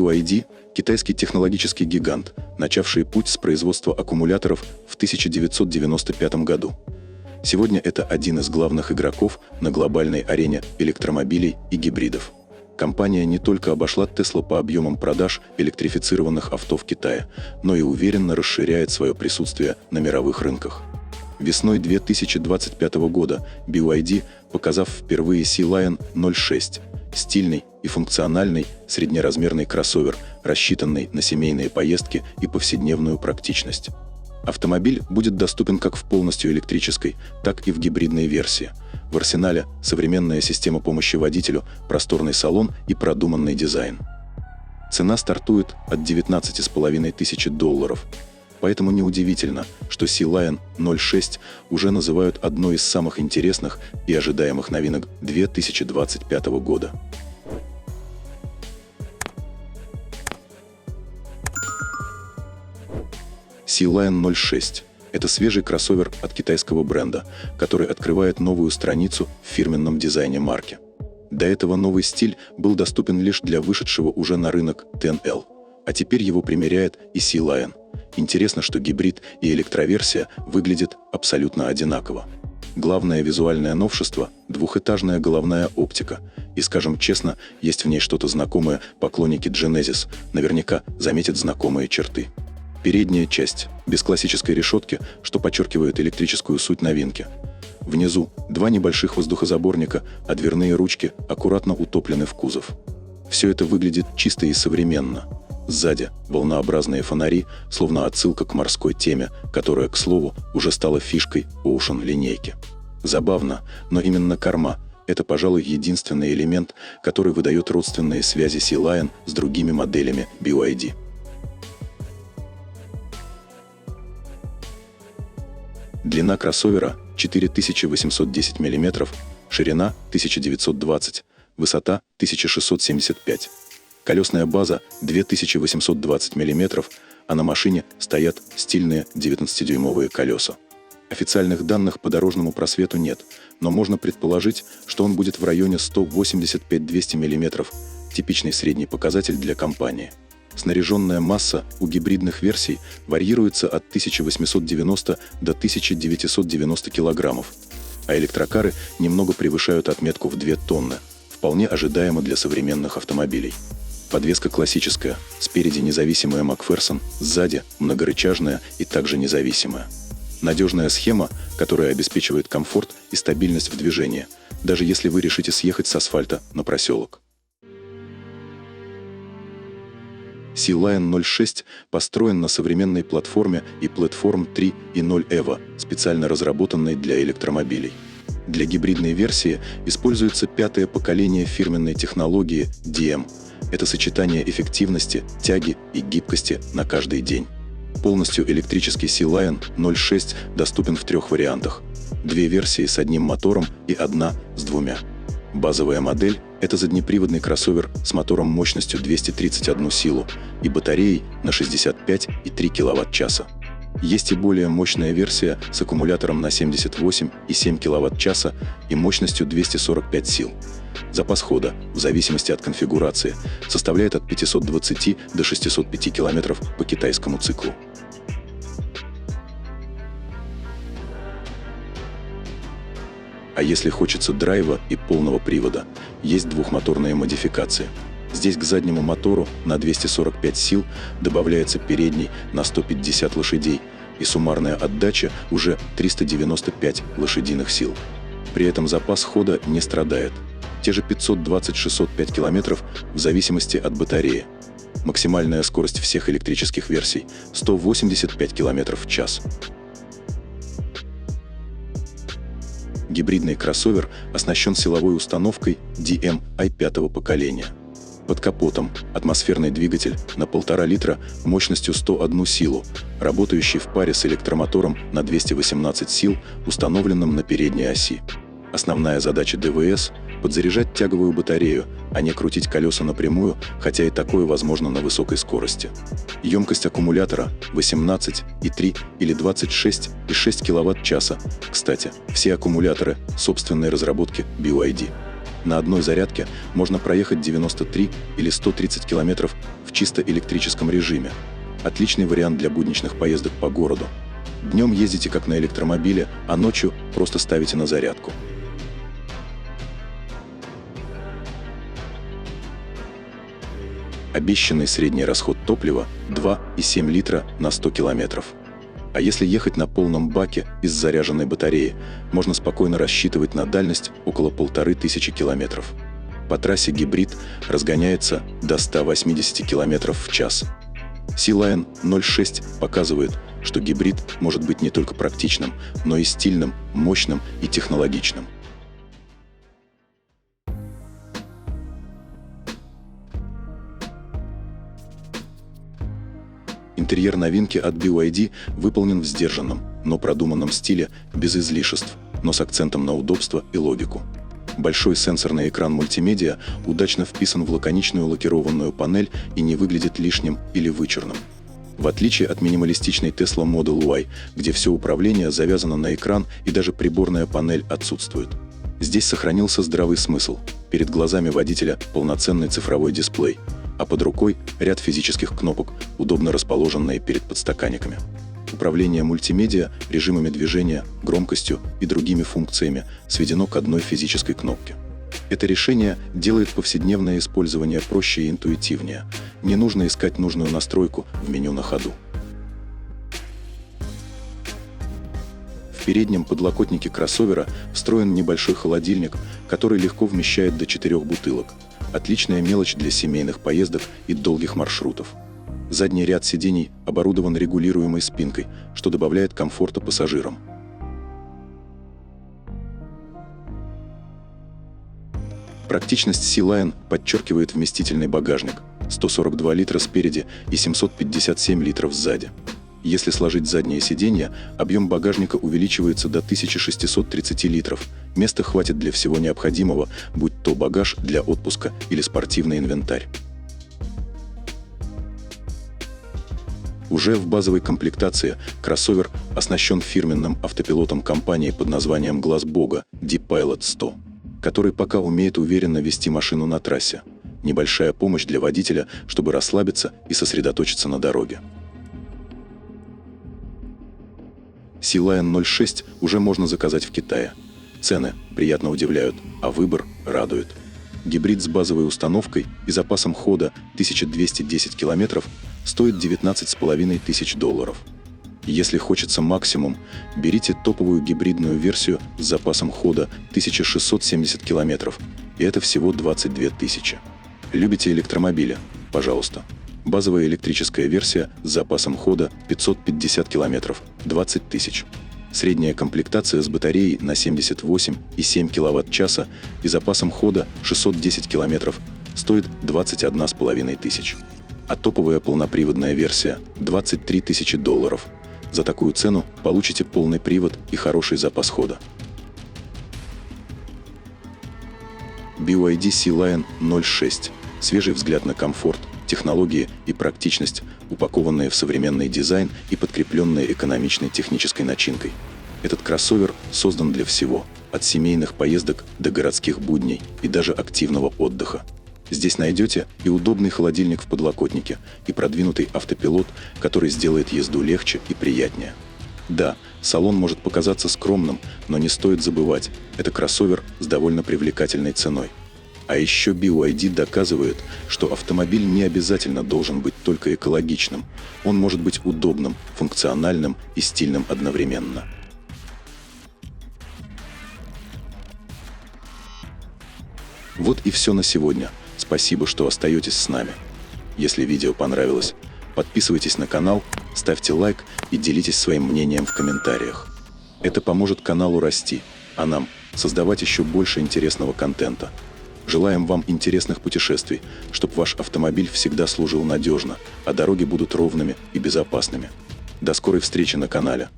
BYD – китайский технологический гигант, начавший путь с производства аккумуляторов в 1995 году. Сегодня это один из главных игроков на глобальной арене электромобилей и гибридов. Компания не только обошла Tesla по объемам продаж электрифицированных авто в Китае, но и уверенно расширяет свое присутствие на мировых рынках. Весной 2025 года BYD, показав впервые Sea Lion 06, стильный и функциональный среднеразмерный кроссовер, рассчитанный на семейные поездки и повседневную практичность. Автомобиль будет доступен как в полностью электрической, так и в гибридной версии. В арсенале современная система помощи водителю, просторный салон и продуманный дизайн. Цена стартует от $19 500. Поэтому неудивительно, что Sea Lion 06 уже называют одной из самых интересных и ожидаемых новинок 2025 года. Sea Lion 06 – это свежий кроссовер от китайского бренда, который открывает новую страницу в фирменном дизайне марки. До этого новый стиль был доступен лишь для вышедшего уже на рынок TNL, а теперь его примеряет и Sea Lion. Интересно, что гибрид и электроверсия выглядят абсолютно одинаково. Главное визуальное новшество – двухэтажная головная оптика. И, скажем честно, есть в ней что-то знакомое, поклонники Genesis наверняка заметят знакомые черты. Передняя часть, без классической решетки, что подчеркивает электрическую суть новинки. Внизу два небольших воздухозаборника, а дверные ручки аккуратно утоплены в кузов. Все это выглядит чисто и современно. Сзади волнообразные фонари, словно отсылка к морской теме, которая, к слову, уже стала фишкой Ocean линейки. Забавно, но именно корма – это, пожалуй, единственный элемент, который выдает родственные связи Sea Lion с другими моделями BYD. Длина кроссовера 4810 мм, ширина 1920, высота 1675. Колесная база 2820 мм, а на машине стоят стильные 19-дюймовые колеса. Официальных данных по дорожному просвету нет, но можно предположить, что он будет в районе 185-200 мм, типичный средний показатель для компании. Снаряженная масса у гибридных версий варьируется от 1890 до 1990 кг, а электрокары немного превышают отметку в 2 тонны, вполне ожидаемо для современных автомобилей. Подвеска классическая, спереди независимая Макферсон, сзади многорычажная и также независимая. Надежная схема, которая обеспечивает комфорт и стабильность в движении, даже если вы решите съехать с асфальта на проселок. Sea Lion 06 построен на современной платформе и Platform 3.0 EVO, специально разработанной для электромобилей. Для гибридной версии используется 5-е поколение фирменной технологии DM. Это сочетание эффективности, тяги и гибкости на каждый день. Полностью электрический Sea Lion 06 доступен в 3 вариантах. 2 версии с одним мотором и 1 с 2. Базовая модель – это заднеприводный кроссовер с мотором мощностью 231 силу и батареей на 65,3 кВт-часа. Есть и более мощная версия с аккумулятором на 78,7 кВт-часа и мощностью 245 сил. Запас хода, в зависимости от конфигурации, составляет от 520 до 605 км по китайскому циклу. А если хочется драйва и полного привода, есть двухмоторные модификации. Здесь к заднему мотору на 245 сил добавляется передний на 150 лошадей, и суммарная отдача уже 395 лошадиных сил. При этом запас хода не страдает. Те же 520-605 км в зависимости от батареи. Максимальная скорость всех электрических версий – 185 км в час. Гибридный кроссовер оснащен силовой установкой DM-i 5-го поколения. Под капотом атмосферный двигатель на 1,5 литра мощностью 101 силу, работающий в паре с электромотором на 218 сил, установленным на передней оси. Основная задача ДВС – подзаряжать тяговую батарею, а не крутить колеса напрямую, хотя и такое возможно на высокой скорости. Емкость аккумулятора – 18,3 или 26,6 кВт-часа. Кстати, все аккумуляторы собственной разработки BYD. На одной зарядке можно проехать 93 или 130 км в чисто электрическом режиме. Отличный вариант для будничных поездок по городу. Днем ездите как на электромобиле, а ночью просто ставите на зарядку. Обещанный средний расход топлива 2,7 литра на 100 километров. А если ехать на полном баке из заряженной батареи, можно спокойно рассчитывать на дальность около 1500 километров. По трассе гибрид разгоняется до 180 километров в час. Sea-Lion 06 показывает, что гибрид может быть не только практичным, но и стильным, мощным и технологичным. Интерьер новинки от BYD выполнен в сдержанном, но продуманном стиле, без излишеств, но с акцентом на удобство и логику. Большой сенсорный экран мультимедиа удачно вписан в лаконичную лакированную панель и не выглядит лишним или вычурным. В отличие от минималистичной Tesla Model Y, где все управление завязано на экран и даже приборная панель отсутствует. Здесь сохранился здравый смысл. Перед глазами водителя полноценный цифровой дисплей, а под рукой ряд физических кнопок, удобно расположенные перед подстаканниками. Управление мультимедиа, режимами движения, громкостью и другими функциями сведено к одной физической кнопке. Это решение делает повседневное использование проще и интуитивнее. Не нужно искать нужную настройку в меню на ходу. В переднем подлокотнике кроссовера встроен небольшой холодильник, который легко вмещает до 4 бутылок. Отличная мелочь для семейных поездок и долгих маршрутов. Задний ряд сидений оборудован регулируемой спинкой, что добавляет комфорта пассажирам. Практичность Sea-Lion подчеркивает вместительный багажник – 142 литра спереди и 757 литров сзади. Если сложить задние сиденья, объем багажника увеличивается до 1630 литров. Места хватит для всего необходимого, будь то багаж для отпуска или спортивный инвентарь. Уже в базовой комплектации кроссовер оснащен фирменным автопилотом компании под названием «Глаз Бога» D-Pilot 100, который пока умеет уверенно вести машину на трассе. Небольшая помощь для водителя, чтобы расслабиться и сосредоточиться на дороге. Sea-Lion 06 уже можно заказать в Китае. Цены приятно удивляют, а выбор радует. Гибрид с базовой установкой и запасом хода 1210 км стоит $19 500. Если хочется максимум, берите топовую гибридную версию с запасом хода 1670 км, и это всего 22 тысячи. Любите электромобили? Пожалуйста. Базовая электрическая версия с запасом хода 550 км, 20 тысяч. Средняя комплектация с батареей на 78,7 кВт-часа и запасом хода 610 км стоит 21 500. А топовая полноприводная версия – $23 000. За такую цену получите полный привод и хороший запас хода. BYD Sea-Lion 06. Свежий взгляд на комфорт, технологии и практичность, упакованные в современный дизайн и подкрепленные экономичной технической начинкой. Этот кроссовер создан для всего, от семейных поездок до городских будней и даже активного отдыха. Здесь найдете и удобный холодильник в подлокотнике, и продвинутый автопилот, который сделает езду легче и приятнее. Да, салон может показаться скромным, но не стоит забывать, это кроссовер с довольно привлекательной ценой. А еще BYD доказывает, что автомобиль не обязательно должен быть только экологичным. Он может быть удобным, функциональным и стильным одновременно. Вот и все на сегодня. Спасибо, что остаетесь с нами. Если видео понравилось, подписывайтесь на канал, ставьте лайк и делитесь своим мнением в комментариях. Это поможет каналу расти, а нам создавать еще больше интересного контента. Желаем вам интересных путешествий, чтобы ваш автомобиль всегда служил надежно, а дороги будут ровными и безопасными. До скорой встречи на канале.